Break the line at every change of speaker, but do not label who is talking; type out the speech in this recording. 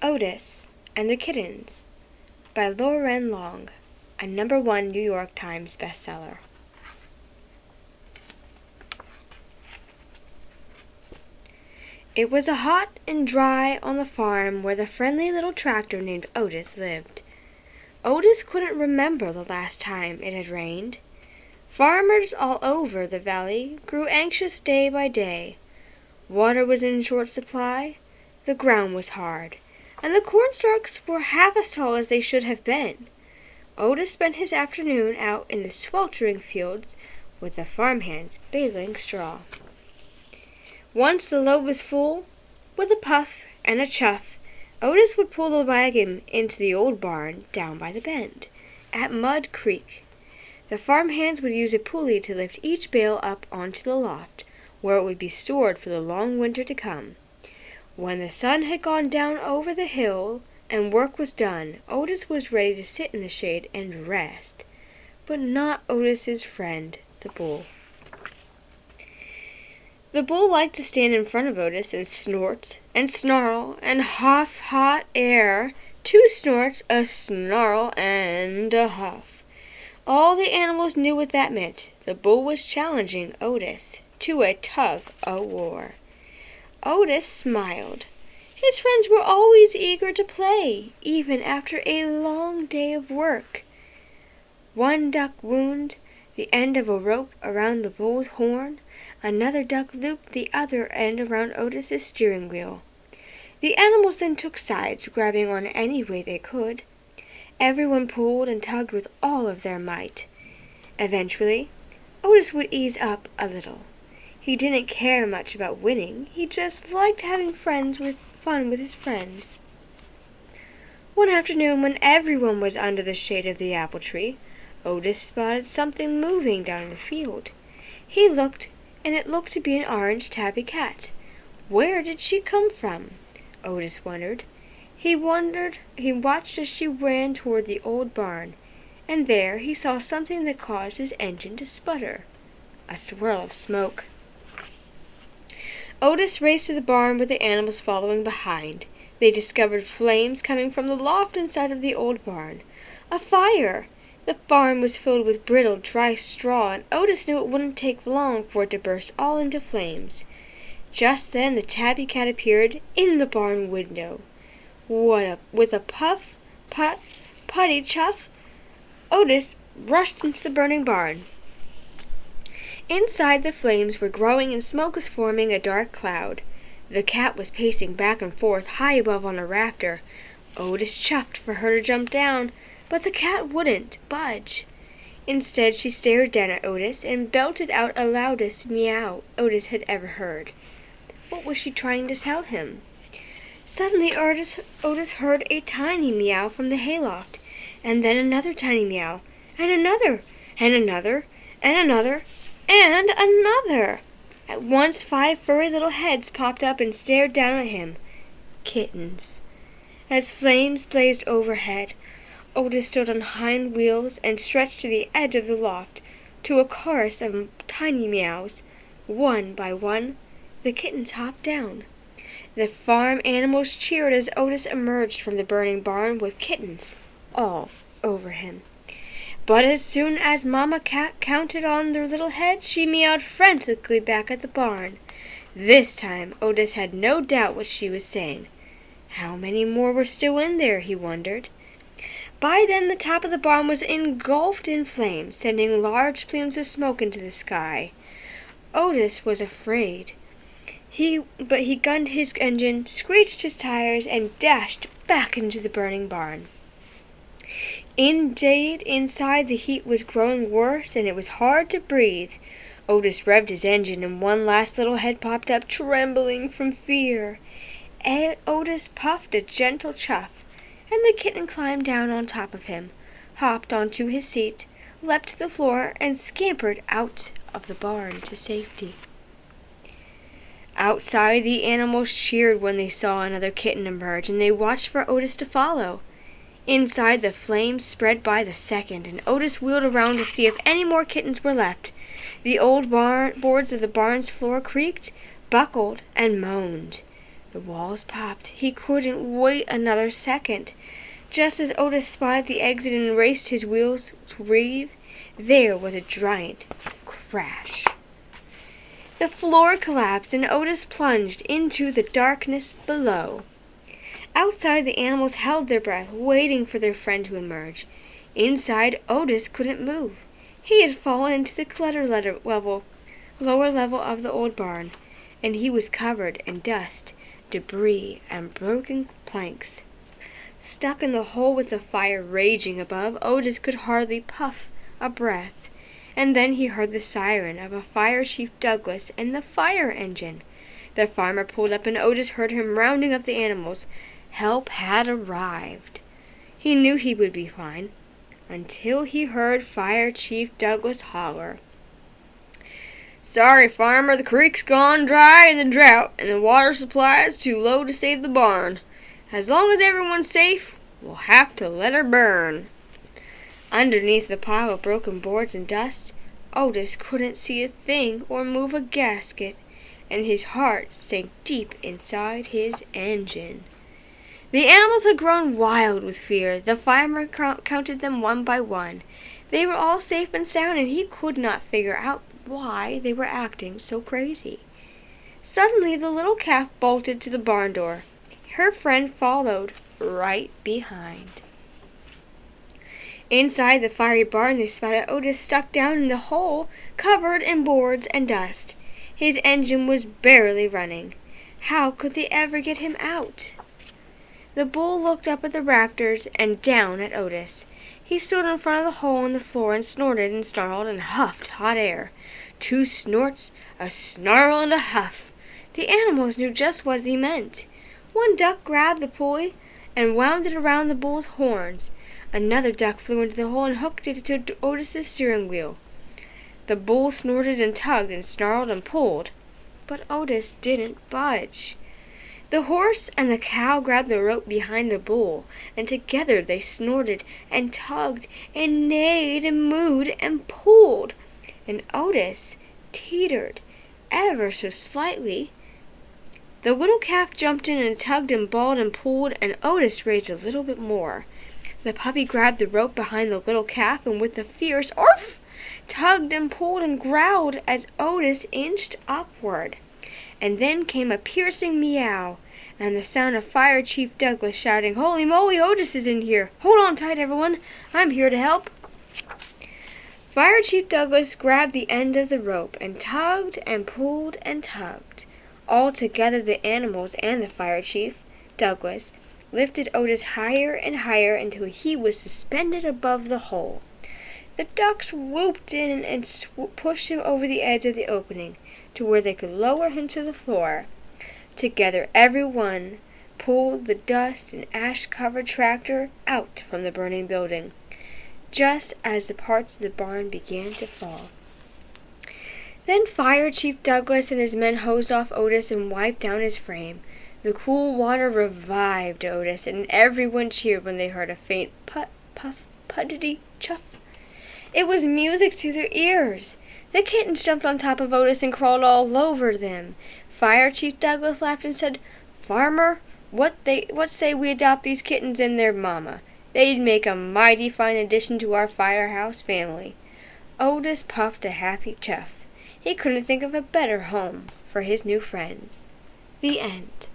Otis and the Kittens by Lorren Long, a #1 New York Times bestseller. It was hot and dry on the farm where the friendly little tractor named Otis lived. Otis couldn't remember the last time it had rained. Farmers all over the valley grew anxious day by day. Water was in short supply, the ground was hard, and the cornstalks were half as tall as they should have been. Otis spent his afternoon out in the sweltering fields with the farmhands baling straw. Once the load was full, with a puff and a chuff, Otis would pull the wagon into the old barn down by the bend, at Mud Creek. The farmhands would use a pulley to lift each bale up onto the loft, where it would be stored for the long winter to come. When the sun had gone down over the hill and work was done, Otis was ready to sit in the shade and rest. But not Otis's friend, the bull. The bull liked to stand in front of Otis and snort and snarl and huff hot air. 2 snorts, a snarl, and a huff. All the animals knew what that meant. The bull was challenging Otis to a tug-of-war. Otis smiled. His friends were always eager to play, even after a long day of work. One duck wound the end of a rope around the bull's horn. Another duck looped the other end around Otis's steering wheel. The animals then took sides, grabbing on any way they could. Everyone pulled and tugged with all of their might. Eventually, Otis would ease up a little. He didn't care much about winning. He just liked having fun with his friends. One afternoon, when everyone was under the shade of the apple tree, Otis spotted something moving down in the field. He looked, and it looked to be an orange tabby cat. Where did she come from? Otis wondered. He watched as she ran toward the old barn, and there he saw something that caused his engine to sputter. A swirl of smoke. Otis raced to the barn with the animals following behind. They discovered flames coming from the loft inside of the old barn. A fire! The barn was filled with brittle, dry straw, and Otis knew it wouldn't take long for it to burst all into flames. Just then the tabby cat appeared in the barn window. With a puff, putty chuff, Otis rushed into the burning barn. Inside, the flames were growing and smoke was forming a dark cloud. The cat was pacing back and forth high above on a rafter. Otis chuffed for her to jump down, but the cat wouldn't budge. Instead, she stared down at Otis and belted out the loudest meow Otis had ever heard. What was she trying to tell him? Suddenly, Otis heard a tiny meow from the hayloft, and then another tiny meow, and another, and another, and another, and another. At once 5 furry little heads popped up and stared down at him. Kittens. As flames blazed overhead, Otis stood on hind wheels and stretched to the edge of the loft. To a chorus of tiny meows, one by one, the kittens hopped down. The farm animals cheered as Otis emerged from the burning barn with kittens all over him. But as soon as Mama Cat counted on their little heads, she meowed frantically back at the barn. This time, Otis had no doubt what she was saying. How many more were still in there, he wondered. By then, the top of the barn was engulfed in flames, sending large plumes of smoke into the sky. Otis was afraid. But he gunned his engine, screeched his tires, and dashed back into the burning barn. Indeed, inside the heat was growing worse, and it was hard to breathe. Otis revved his engine, and one last little head popped up, trembling from fear. Otis puffed a gentle chuff, and the kitten climbed down on top of him, hopped onto his seat, leapt to the floor, and scampered out of the barn to safety. Outside, the animals cheered when they saw another kitten emerge, and they watched for Otis to follow. Inside, the flames spread by the second, and Otis wheeled around to see if any more kittens were left. The old boards of the barn's floor creaked, buckled, and moaned. The walls popped. He couldn't wait another second. Just as Otis spotted the exit and raced his wheels to reeve, there was a giant crash. The floor collapsed and Otis plunged into the darkness below. Outside, the animals held their breath, waiting for their friend to emerge. Inside, Otis couldn't move. He had fallen into the lower level of the old barn, and he was covered in dust, debris, and broken planks. Stuck in the hole with the fire raging above, Otis could hardly puff a breath. And then he heard the siren of a Fire Chief Douglas and the fire engine. The farmer pulled up and Otis heard him rounding up the animals. Help had arrived. He knew he would be fine, until he heard Fire Chief Douglas holler. "Sorry, farmer, the creek's gone dry in the drought, and the water supply is too low to save the barn. As long as everyone's safe, we'll have to let her burn." Underneath the pile of broken boards and dust, Otis couldn't see a thing or move a gasket, and his heart sank deep inside his engine. The animals had grown wild with fear. The farmer counted them one by one. They were all safe and sound, and he could not figure out why they were acting so crazy. Suddenly, the little calf bolted to the barn door. Her friend followed right behind. Inside the fiery barn, they spotted Otis stuck down in the hole, covered in boards and dust. His engine was barely running. How could they ever get him out? The bull looked up at the rafters and down at Otis. He stood in front of the hole in the floor and snorted and snarled and huffed hot air. 2 snorts, a snarl, and a huff. The animals knew just what he meant. One duck grabbed the pulley and wound it around the bull's horns. Another duck flew into the hole and hooked it to Otis's steering wheel. The bull snorted and tugged and snarled and pulled, but Otis didn't budge. The horse and the cow grabbed the rope behind the bull, and together they snorted and tugged and neighed and mooed and pulled, and Otis teetered ever so slightly. The little calf jumped in and tugged and bawled and pulled, and Otis raged a little bit more. The puppy grabbed the rope behind the little calf and with a fierce "Orf!" tugged and pulled and growled as Otis inched upward. And then came a piercing meow, and the sound of Fire Chief Douglas shouting, "Holy moly, Otis is in here! Hold on tight, everyone! I'm here to help!" Fire Chief Douglas grabbed the end of the rope and tugged and pulled and tugged. All together the animals and the Fire Chief, Douglas, lifted Otis higher and higher until he was suspended above the hole. The ducks whooped in and pushed him over the edge of the opening to where they could lower him to the floor. Together everyone pulled the dust and ash-covered tractor out from the burning building, just as the parts of the barn began to fall. Then Fire Chief Douglas and his men hosed off Otis and wiped down his frame. The cool water revived Otis, and everyone cheered when they heard a faint put, puff, puttity, chuff. It was music to their ears. The kittens jumped on top of Otis and crawled all over them. Fire Chief Douglas laughed and said, "Farmer, what say we adopt these kittens and their mama? They'd make a mighty fine addition to our firehouse family." Otis puffed a happy chuff. He couldn't think of a better home for his new friends. The end.